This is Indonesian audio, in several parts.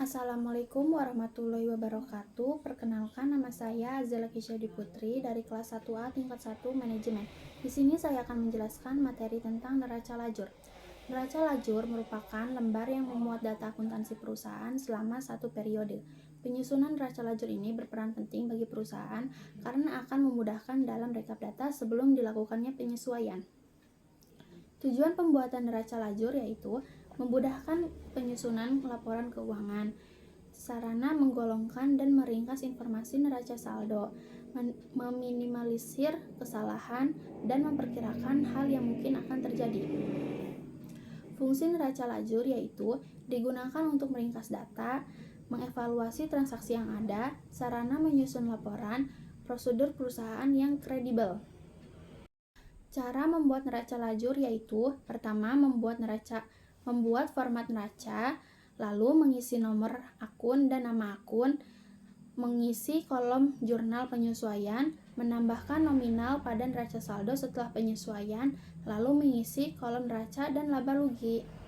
Assalamualaikum warahmatullahi wabarakatuh. Perkenalkan, nama saya Azela Kisyadi Putri dari kelas 1A tingkat 1 Manajemen. Di sini saya akan menjelaskan materi tentang neraca lajur. Neraca lajur merupakan lembar yang memuat data akuntansi perusahaan selama satu periode. Penyusunan neraca lajur ini berperan penting bagi perusahaan karena akan memudahkan dalam rekap data sebelum dilakukannya penyesuaian. Tujuan pembuatan neraca lajur yaitu memudahkan penyusunan laporan keuangan, sarana menggolongkan dan meringkas informasi neraca saldo, meminimalisir kesalahan, dan memperkirakan hal yang mungkin akan terjadi. Fungsi neraca lajur yaitu digunakan untuk meringkas data, mengevaluasi transaksi yang ada, sarana menyusun laporan, prosedur perusahaan yang kredibel. Cara membuat neraca lajur yaitu pertama membuat format neraca, lalu mengisi nomor akun dan nama akun, mengisi kolom jurnal penyesuaian, menambahkan nominal pada neraca saldo setelah penyesuaian, lalu mengisi kolom neraca dan laba rugi.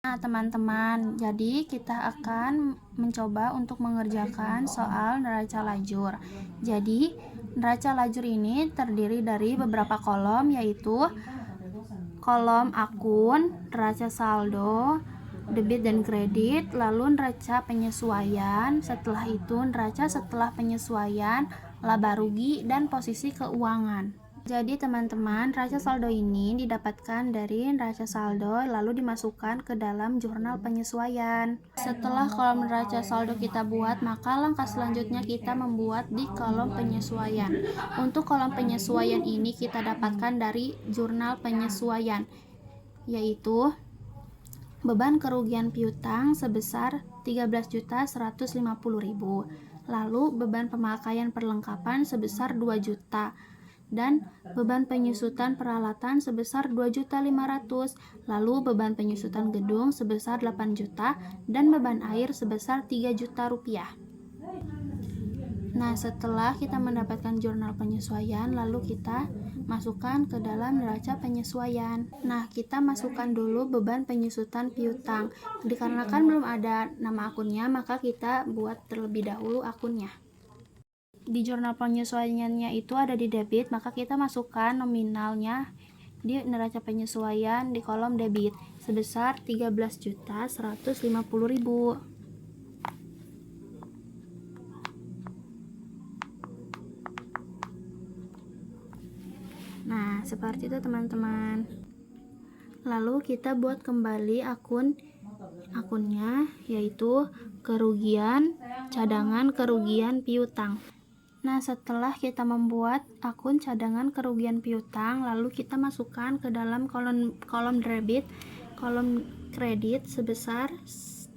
Nah, teman-teman, jadi kita akan mencoba untuk mengerjakan soal neraca lajur. Jadi, neraca lajur ini terdiri dari beberapa kolom, yaitu kolom akun, neraca saldo, debit dan kredit, lalu neraca penyesuaian, setelah itu neraca setelah penyesuaian, laba rugi, dan posisi keuangan. Jadi teman-teman, neraca saldo ini didapatkan dari neraca saldo lalu dimasukkan ke dalam jurnal penyesuaian. Setelah kolom neraca saldo kita buat, maka langkah selanjutnya kita membuat di kolom penyesuaian. Untuk kolom penyesuaian ini kita dapatkan dari jurnal penyesuaian, yaitu beban kerugian piutang sebesar 13.150.000, lalu beban pemakaian perlengkapan sebesar 2 juta, dan beban penyusutan peralatan sebesar 2.500.000, lalu beban penyusutan gedung sebesar 8 juta, dan beban air sebesar 3 juta rupiah. Nah, setelah kita mendapatkan jurnal penyesuaian, lalu kita masukkan ke dalam neraca penyesuaian. Nah, kita masukkan dulu beban penyusutan piutang. Dikarenakan belum ada nama akunnya, maka kita buat terlebih dahulu akunnya. Di jurnal penyesuaiannya itu ada di debit, maka kita masukkan nominalnya di neraca penyesuaian di kolom debit sebesar 13.150.000. Nah, seperti itu teman-teman. Lalu kita buat kembali akunnya, yaitu kerugian cadangan kerugian piutang. Nah, setelah kita membuat akun cadangan kerugian piutang, lalu kita masukkan ke dalam kolom debit, kolom kredit sebesar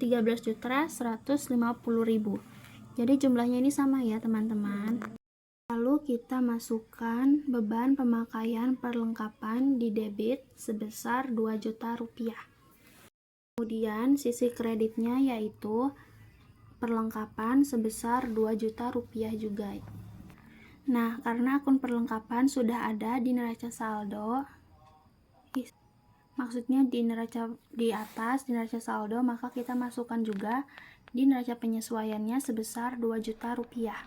13.150.000. Jadi jumlahnya ini sama ya, teman-teman. Lalu kita masukkan beban pemakaian perlengkapan di debit sebesar 2 juta rupiah. Kemudian sisi kreditnya yaitu perlengkapan sebesar 2 juta rupiah juga. Nah, karena akun perlengkapan sudah ada di neraca saldo, maksudnya di atas di neraca saldo, maka kita masukkan juga di neraca penyesuaiannya sebesar 2 juta rupiah.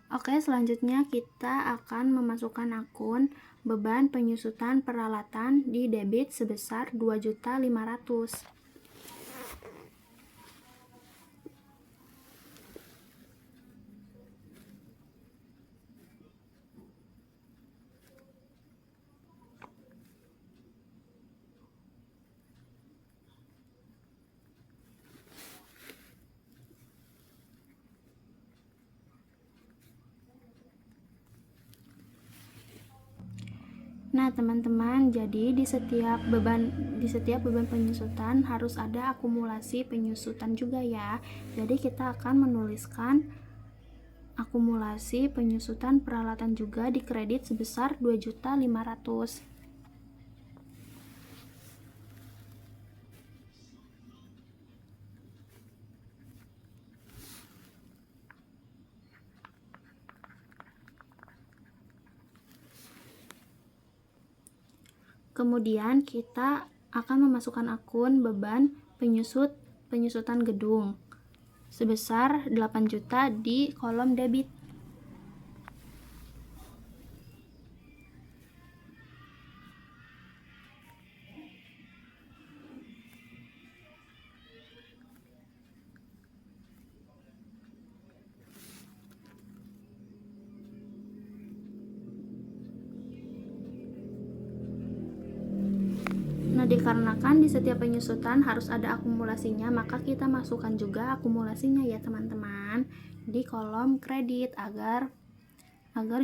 Oke, selanjutnya kita akan memasukkan akun beban penyusutan peralatan di debit sebesar 2.500.000. Nah, teman-teman, jadi di setiap beban penyusutan harus ada akumulasi penyusutan juga ya. Jadi kita akan menuliskan akumulasi penyusutan peralatan juga di kredit sebesar 2.500.000. Kemudian kita akan memasukkan akun beban penyusutan gedung sebesar 8 juta di kolom debit. Nah, dikarenakan di setiap penyusutan harus ada akumulasinya, maka kita masukkan juga akumulasinya ya teman-teman di kolom kredit agar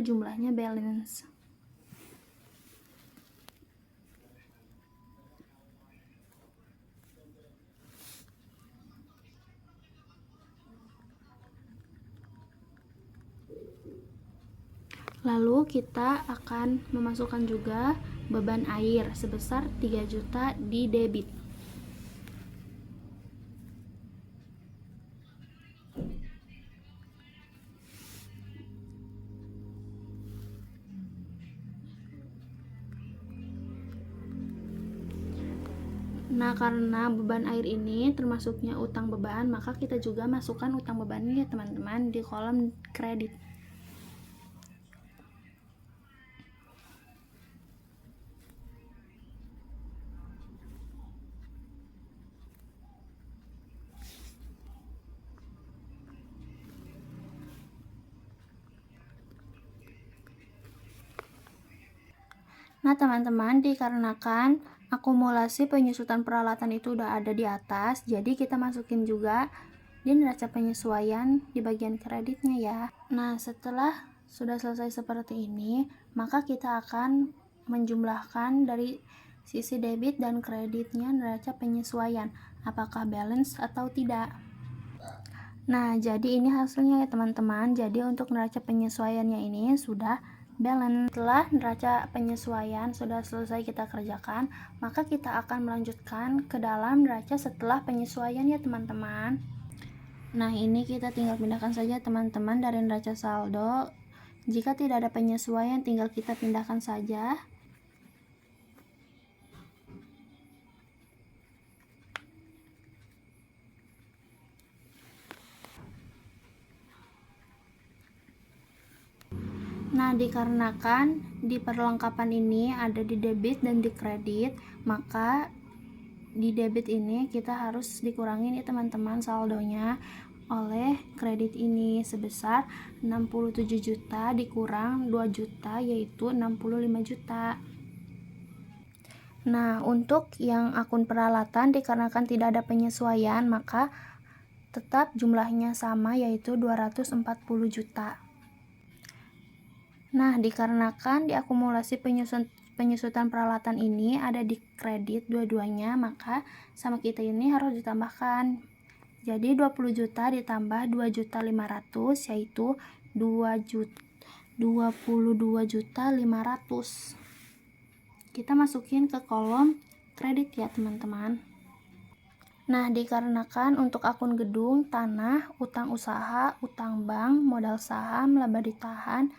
jumlahnya balance. Lalu kita akan memasukkan juga beban air sebesar 3 juta di debit. Nah, karena beban air ini termasuknya utang beban, maka kita juga masukkan utang bebannya ya teman-teman di kolom kredit. Nah, teman-teman, dikarenakan akumulasi penyusutan peralatan itu udah ada di atas, jadi kita masukin juga di neraca penyesuaian di bagian kreditnya ya. Nah, setelah sudah selesai seperti ini, maka kita akan menjumlahkan dari sisi debit dan kreditnya neraca penyesuaian, apakah balance atau tidak. Nah, jadi ini hasilnya ya teman-teman. Jadi untuk neraca penyesuaiannya ini sudah balance. Setelah neraca penyesuaian sudah selesai kita kerjakan, maka kita akan melanjutkan ke dalam neraca setelah penyesuaian ya teman-teman. Nah, ini kita tinggal pindahkan saja teman-teman dari neraca saldo. Jika tidak ada penyesuaian, tinggal kita pindahkan saja. Nah, dikarenakan di perlengkapan ini ada di debit dan di kredit, maka di debit ini kita harus dikurangin ya teman-teman saldonya oleh kredit ini sebesar 67 juta dikurang 2 juta yaitu 65 juta. Nah, untuk yang akun peralatan dikarenakan tidak ada penyesuaian, maka tetap jumlahnya sama yaitu 240 juta. Nah, dikarenakan diakumulasi penyusutan peralatan ini ada di kredit dua-duanya, maka sama kita ini harus ditambahkan. Jadi 20 juta ditambah 2.500.000 yaitu 22.500.000. Kita masukin ke kolom kredit ya teman-teman. Nah, dikarenakan untuk akun gedung, tanah, utang usaha, utang bank, modal saham, laba ditahan,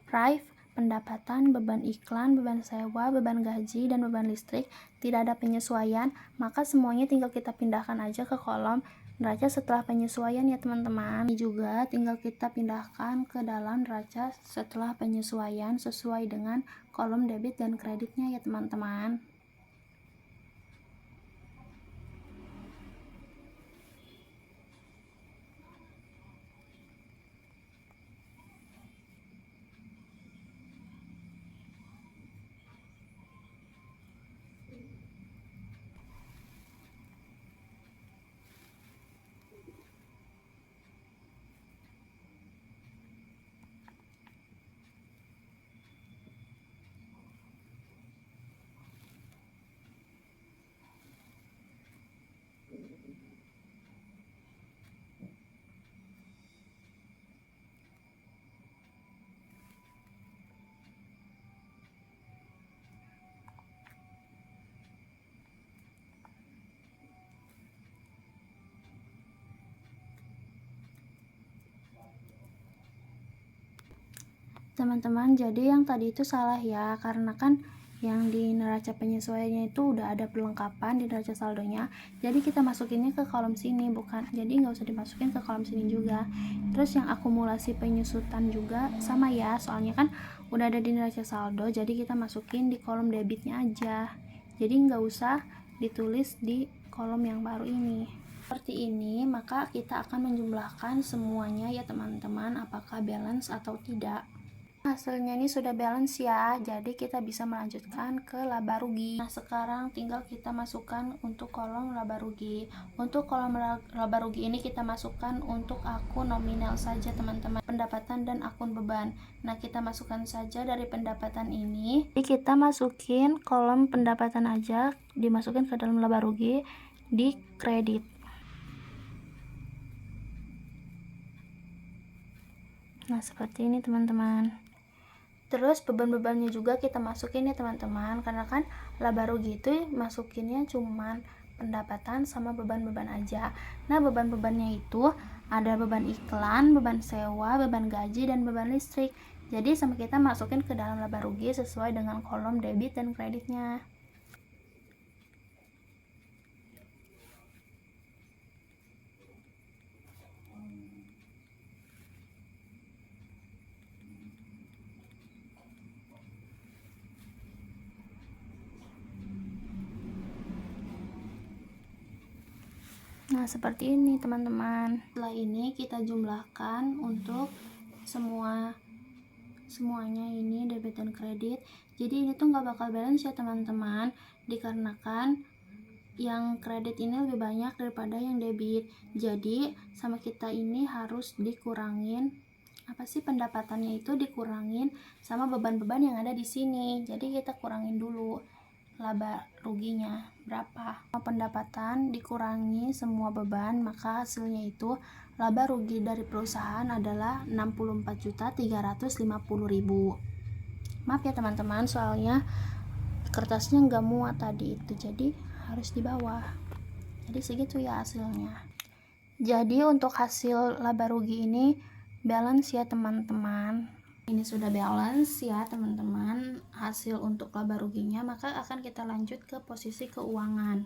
prive, pendapatan, beban iklan, beban sewa, beban gaji, dan beban listrik tidak ada penyesuaian, maka semuanya tinggal kita pindahkan aja ke kolom neraca setelah penyesuaian ya teman-teman. Ini juga tinggal kita pindahkan ke dalam neraca setelah penyesuaian sesuai dengan kolom debit dan kreditnya ya teman-teman. Teman-teman, jadi yang tadi itu salah ya, karena kan yang di neraca penyesuaiannya itu udah ada perlengkapan di neraca saldonya, jadi kita masukinnya ke kolom sini, jadi nggak usah dimasukin ke kolom sini juga. Terus yang akumulasi penyusutan juga sama ya, soalnya kan udah ada di neraca saldo, jadi kita masukin di kolom debitnya aja, jadi nggak usah ditulis di kolom yang baru ini. Seperti ini, maka kita akan menjumlahkan semuanya ya teman-teman, apakah balance atau tidak. Hasilnya ini sudah balance ya, jadi kita bisa melanjutkan ke laba rugi. Nah, sekarang tinggal kita masukkan untuk kolom laba rugi. Untuk kolom laba rugi ini kita masukkan untuk akun nominal saja teman-teman, pendapatan dan akun beban. Nah, kita masukkan saja dari pendapatan ini. Jadi kita masukin kolom pendapatan aja, dimasukin ke dalam laba rugi di kredit. Nah, seperti ini teman-teman. Terus beban-bebannya juga kita masukin ya teman-teman, karena kan laba rugi itu masukinnya cuman pendapatan sama beban-beban aja. Nah, beban-bebannya itu ada beban iklan, beban sewa, beban gaji, dan beban listrik. Jadi sama kita masukin ke dalam laba rugi sesuai dengan kolom debit dan kreditnya. Nah, seperti ini teman-teman. Setelah ini kita jumlahkan untuk semuanya ini debit dan kredit. Jadi ini tuh nggak bakal balance ya teman-teman, dikarenakan yang kredit ini lebih banyak daripada yang debit. Jadi sama kita ini harus dikurangin pendapatannya itu dikurangin sama beban-beban yang ada di sini. Jadi kita kurangin dulu laba ruginya berapa. Pendapatan dikurangi semua beban, maka hasilnya itu laba rugi dari perusahaan adalah 64.350.000. Maaf ya teman-teman, soalnya kertasnya nggak muat tadi itu, jadi harus di bawah. Jadi segitu ya hasilnya. Jadi untuk hasil laba rugi ini balance ya teman-teman. Ini sudah balance ya teman-teman hasil untuk laba ruginya, maka akan kita lanjut ke posisi keuangan.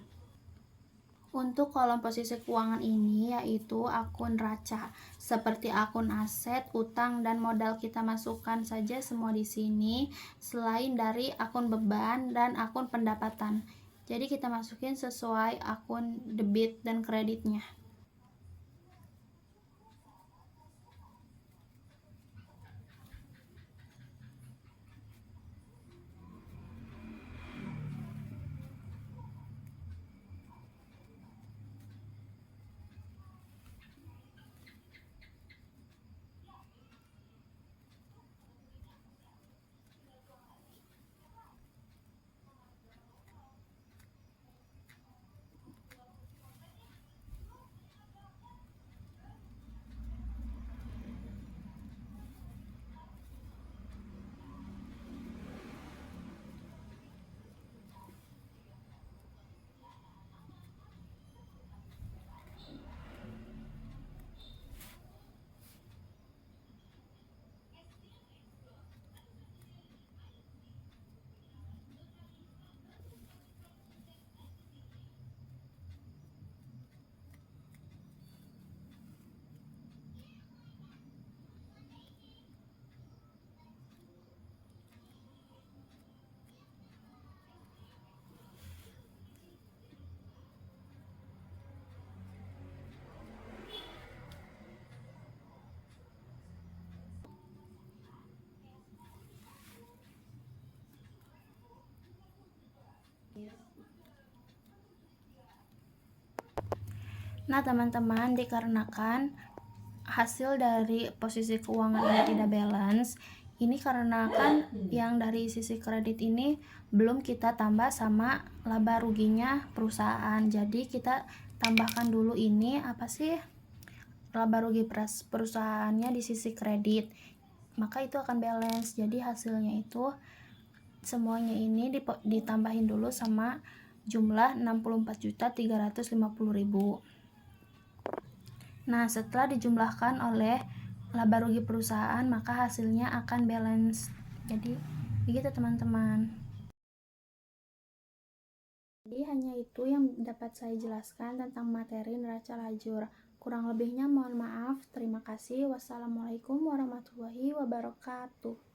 Untuk kolom posisi keuangan ini yaitu akun raca, seperti akun aset, utang, dan modal kita masukkan saja semua di sini, selain dari akun beban dan akun pendapatan. Jadi kita masukin sesuai akun debit dan kreditnya. Nah teman-teman, dikarenakan hasil dari posisi keuangan ini tidak balance, ini karena kan yang dari sisi kredit ini belum kita tambah sama laba ruginya perusahaan. Jadi kita tambahkan dulu ini laba rugi perusahaannya di sisi kredit, maka itu akan balance. Jadi hasilnya itu semuanya ini ditambahin dulu sama jumlah 64.350.000. Nah, setelah dijumlahkan oleh laba rugi perusahaan, maka hasilnya akan balance. Jadi begitu teman-teman. Jadi hanya itu yang dapat saya jelaskan tentang materi neraca lajur. Kurang lebihnya mohon maaf. Terima kasih. Wassalamualaikum warahmatullahi wabarakatuh.